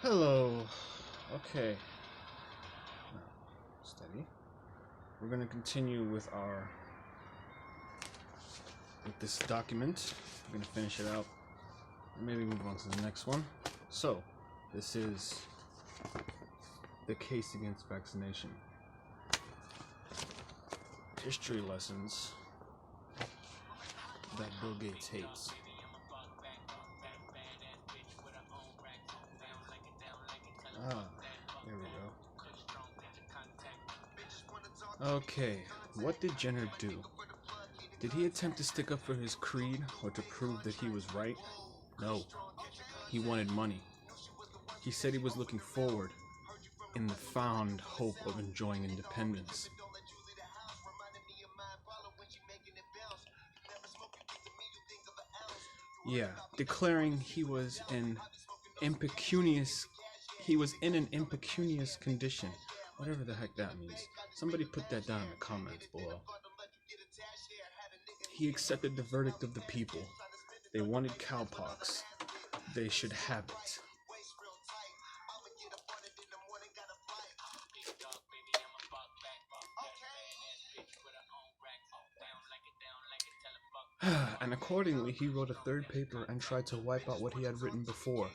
Hello. Okay. Now, steady. We're gonna continue with this document. We're gonna finish it out. And maybe move on to the next one. So, this is the case against vaccination. History lessons that Bill Gates hates. There we go. Okay, what did Jenner do? Did he attempt to stick up for his creed or to prove that he was right? No. He wanted money. He said he was looking forward in the fond hope of enjoying independence. Yeah, declaring he was in an impecunious condition. Whatever the heck that means. Somebody put that down in the comments below. He accepted the verdict of the people. They wanted cowpox. They should have it. And accordingly, he wrote a third paper and tried to wipe out what he had written before.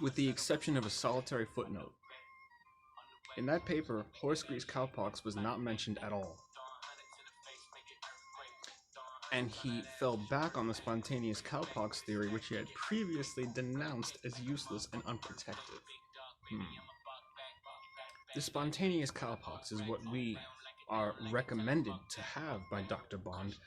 With the exception of a solitary footnote. In that paper, horse grease cowpox was not mentioned at all. And he fell back on the spontaneous cowpox theory, which he had previously denounced as useless and unprotected. The spontaneous cowpox is what we are recommended to have by Dr. Bond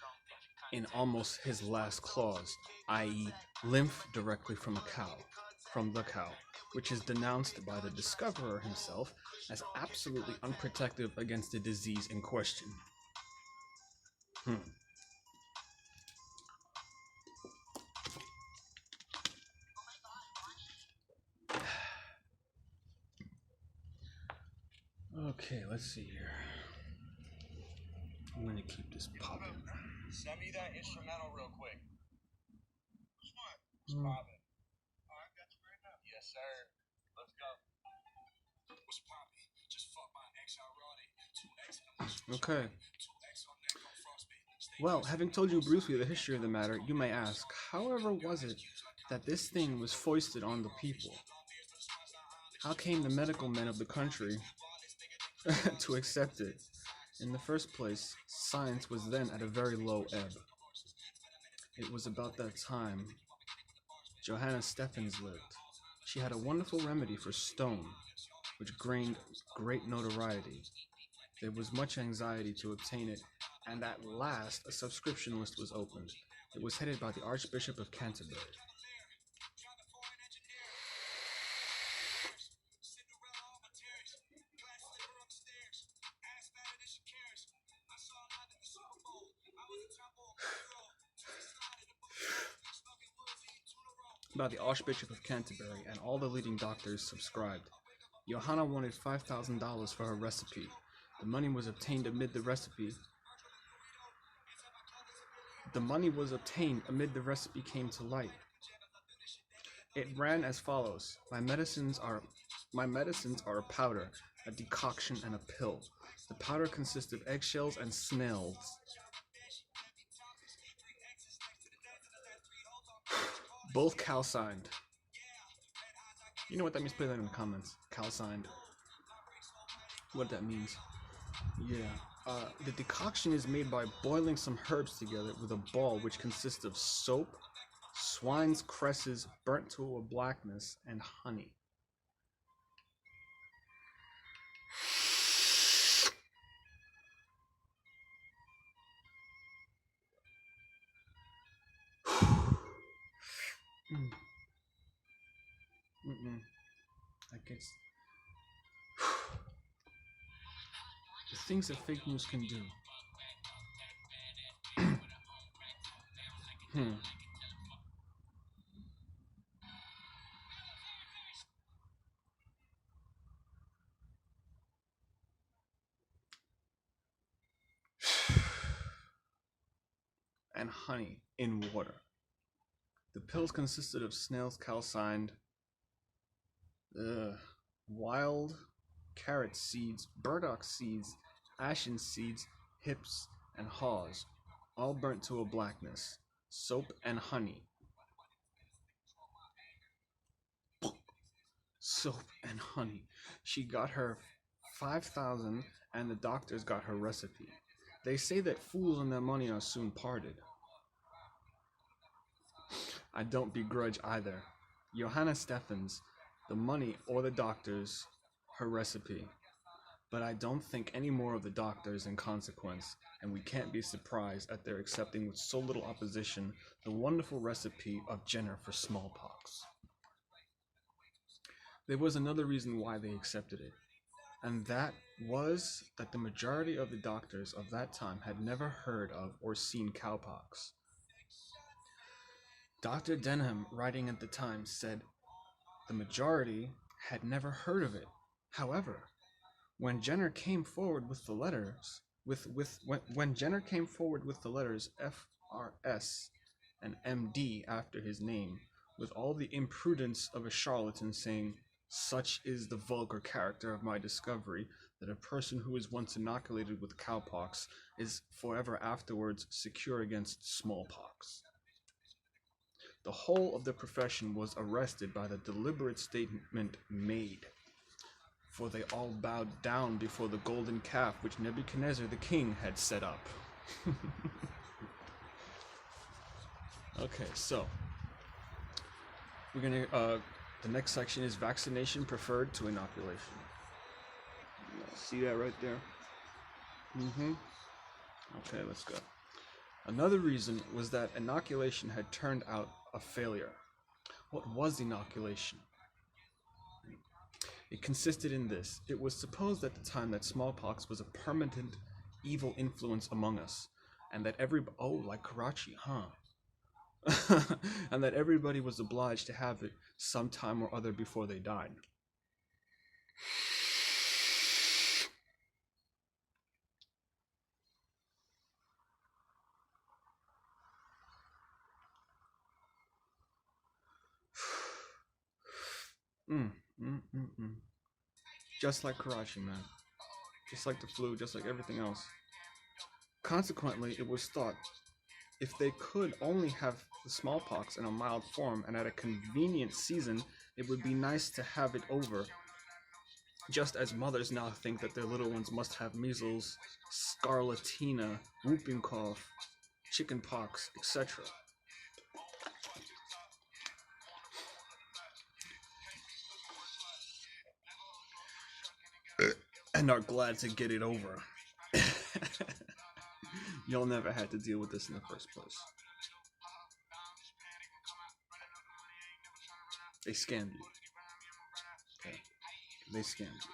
in almost his last clause, i.e. lymph directly from the cow, which is denounced by the discoverer himself as absolutely unprotective against the disease in question. Okay, let's see here. I'm gonna keep this popping. Send me that instrumental real quick. Which one? It's popping. Oh, I got you right now. Yes, sir. Let's go. What's popping? Just fuck my ex already. 2X. Okay. Well, having told you briefly the history of the matter, you may ask, however was it that this thing was foisted on the people? How came the medical men of the country to accept it? In the first place, science was then at a very low ebb. It was about that time Johanna Stephens lived. She had a wonderful remedy for stone, which gained great notoriety. There was much anxiety to obtain it, and at last a subscription list was opened. It was headed by the Archbishop of Canterbury. By the Archbishop of Canterbury, and all the leading doctors subscribed. Johanna wanted $5,000 for her recipe. The money was obtained amid the recipe came to light. It ran as follows: My medicines are a powder, a decoction, and a pill. The powder consists of eggshells and snails. Both calcined. You know what that means? Put that in the comments. Calcined. What that means. Yeah. The decoction is made by boiling some herbs together with a ball which consists of soap, swine's cresses burnt to a blackness, and honey. I guess things that fake news can do. And honey in water. The pills consisted of snails calcined, wild carrot seeds, burdock seeds, ashen seeds, hips, and haws, all burnt to a blackness. Soap and honey. Soap and honey. She got her 5,000 and the doctors got her recipe. They say that fools and their money are soon parted. I don't begrudge either. Johanna Steffens, the money or the doctors, her recipe. But I don't think any more of the doctors in consequence, and we can't be surprised at their accepting with so little opposition the wonderful recipe of Jenner for smallpox. There was another reason why they accepted it, and that was that the majority of the doctors of that time had never heard of or seen cowpox. Dr. Denham, writing at the time, said the majority had never heard of it. However, when Jenner came forward with the letters, when Jenner came forward with the letters FRS and MD after his name, with all the imprudence of a charlatan, saying, "Such is the vulgar character of my discovery, that a person who is once inoculated with cowpox is forever afterwards secure against smallpox." The whole of the profession was arrested by the deliberate statement made, for they all bowed down before the golden calf which Nebuchadnezzar the king had set up. Okay, so we're gonna the next section is vaccination preferred to inoculation. See that right there? Okay, let's go. Another reason was that inoculation had turned out a failure. What was inoculation? It consisted in this. It was supposed at the time that smallpox was a permanent evil influence among us, and that like Karachi, and that everybody was obliged to have it some time or other before they died. Just like Karachi, man. Just like the flu, just like everything else. Consequently, it was thought, if they could only have the smallpox in a mild form and at a convenient season, it would be nice to have it over. Just as mothers now think that their little ones must have measles, scarlatina, whooping cough, chickenpox, etc. And are glad to get it over. Y'all never had to deal with this in the first place. They scammed you. Okay. They scammed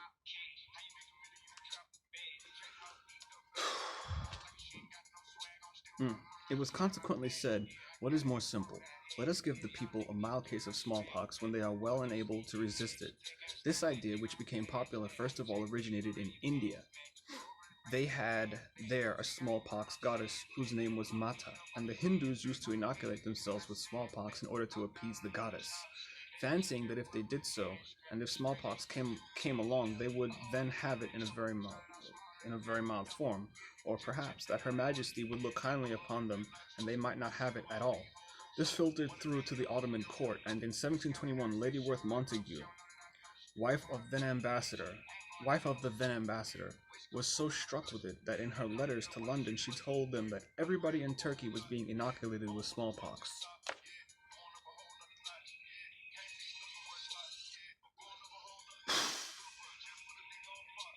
you. It was consequently said, what is more simple? Let us give the people a mild case of smallpox when they are well and able to resist it. This idea, which became popular, first of all originated in India. They had there a smallpox goddess whose name was Mata, and the Hindus used to inoculate themselves with smallpox in order to appease the goddess, fancying that if they did so, and if smallpox came along, they would then have it in a very mild form, or perhaps that Her Majesty would look kindly upon them and they might not have it at all. This filtered through to the Ottoman court, and in 1721 Lady Worth Montagu, wife of the then ambassador, was so struck with it that in her letters to London she told them that everybody in Turkey was being inoculated with smallpox.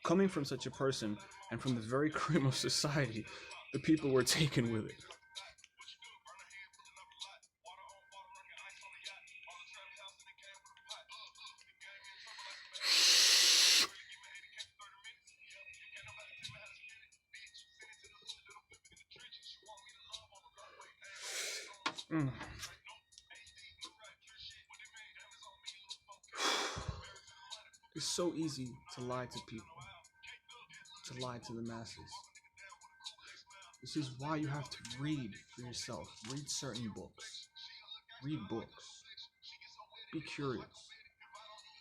Coming from such a person, and from the very cream of society, the people were taken with it. Mm. It's so easy to lie to people, to lie to the masses. This is why you have to read for yourself. Read certain books. Read books. Be curious.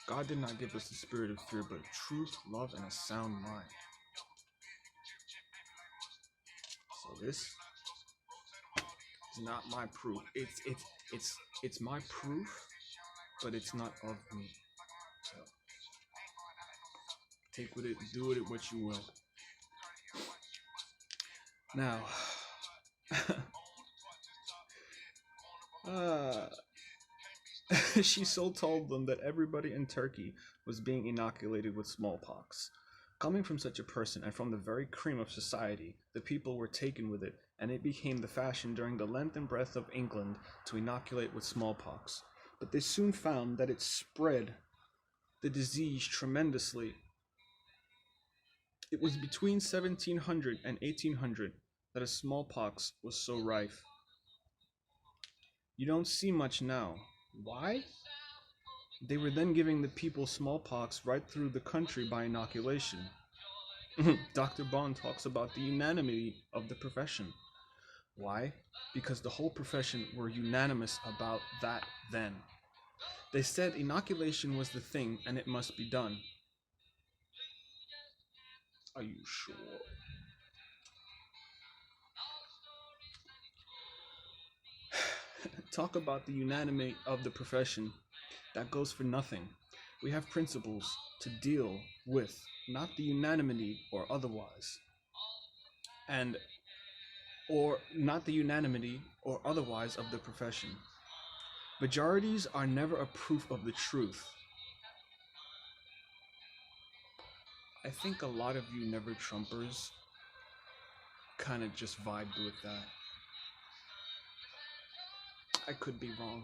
God did not give us the spirit of fear, but truth, love, and a sound mind. So this is not my proof. It's my proof, but it's not of me. So take with it, do with it what you will. Now, she so told them that everybody in Turkey was being inoculated with smallpox. Coming from such a person and from the very cream of society, the people were taken with it, and it became the fashion during the length and breadth of England to inoculate with smallpox. But they soon found that it spread the disease tremendously. It was between 1700 and 1800 that a smallpox was so rife. You don't see much now. Why? They were then giving the people smallpox right through the country by inoculation. Dr. Bond talks about the unanimity of the profession. Why? Because the whole profession were unanimous about that then. They said inoculation was the thing and it must be done. Are you sure? Talk about the unanimity of the profession. That goes for nothing. We have principles to deal with, not the unanimity or otherwise. Or not the unanimity or otherwise of the profession. Majorities are never a proof of the truth. I think a lot of you never Trumpers kind of just vibed with that. I could be wrong.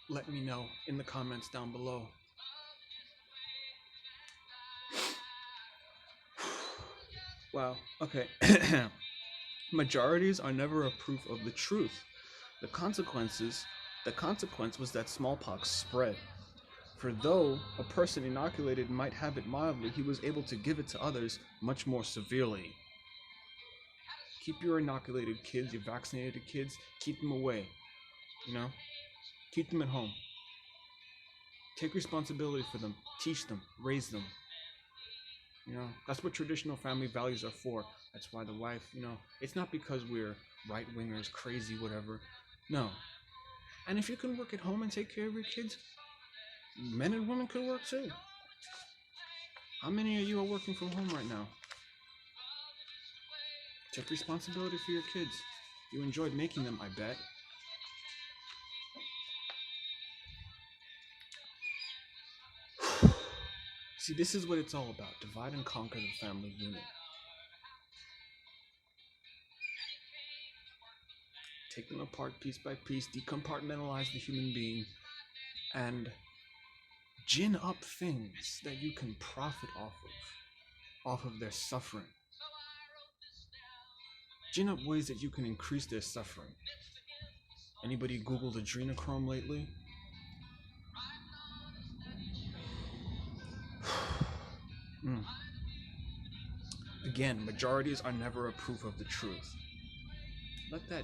Let me know in the comments down below. Wow, okay. Majorities are never a proof of the truth. The consequence was that smallpox spread. For though a person inoculated might have it mildly, he was able to give it to others much more severely. Keep your inoculated kids, your vaccinated kids, keep them away. Keep them at home. Take responsibility for them. Teach them. Raise them. That's what traditional family values are for. That's why the wife, it's not because we're right-wingers, crazy, whatever. No. And if you can work at home and take care of your kids, men and women could work too. How many of you are working from home right now? Take responsibility for your kids. You enjoyed making them, I bet. See, this is what it's all about. Divide and conquer the family unit. Take them apart piece by piece, decompartmentalize the human being, and gin up things that you can profit off of their suffering. Gin up ways that you can increase their suffering. Anybody Googled adrenochrome lately? Again, majorities are never a proof of the truth. Let that,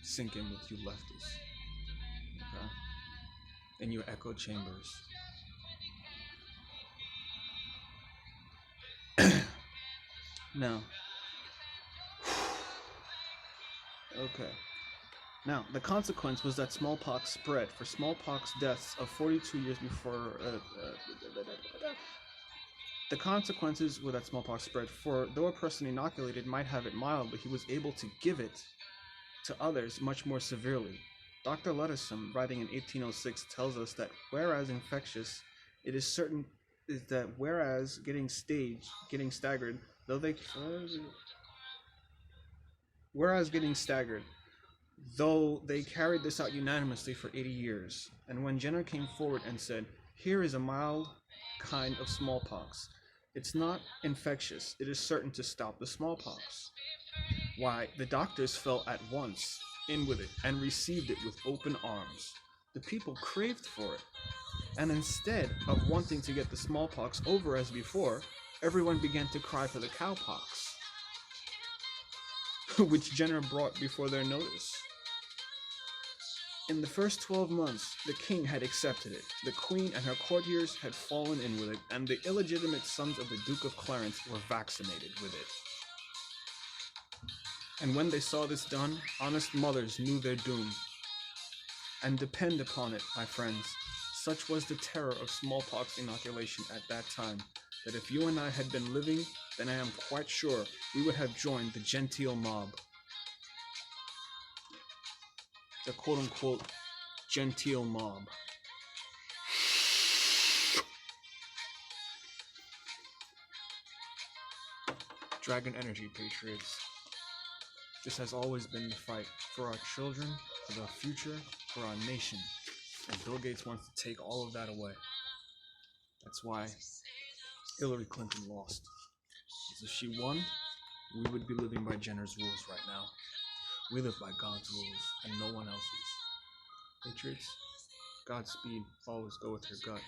sink in with you leftists. Okay? In your echo chambers. Now. Okay. Now, the consequence was that smallpox spread. For smallpox deaths of 42 years before... The consequences were that smallpox spread. For though a person inoculated might have it mild, but he was able to give it to others much more severely. Dr. Luddison, writing in 1806, tells us that whereas infectious, it is certain is that whereas getting staggered, though they carried this out unanimously for 80 years. And when Jenner came forward and said, "Here is a mild kind of smallpox. It's not infectious. It is certain to stop the smallpox." Why, the doctors fell at once in with it and received it with open arms. The people craved for it, and instead of wanting to get the smallpox over as before, everyone began to cry for the cowpox, which Jenner brought before their notice. In the first 12 months, the king had accepted it, the queen and her courtiers had fallen in with it, and the illegitimate sons of the Duke of Clarence were vaccinated with it. And when they saw this done, honest mothers knew their doom. And depend upon it, my friends, such was the terror of smallpox inoculation at that time, that if you and I had been living, then I am quite sure we would have joined the genteel mob. The quote-unquote genteel mob. Dragon Energy Patriots. This has always been the fight for our children, for our future, for our nation. And Bill Gates wants to take all of that away. That's why Hillary Clinton lost. Because if she won, we would be living by Jenner's rules right now. We live by God's rules and no one else's. Patriots, Godspeed, always go with your gut.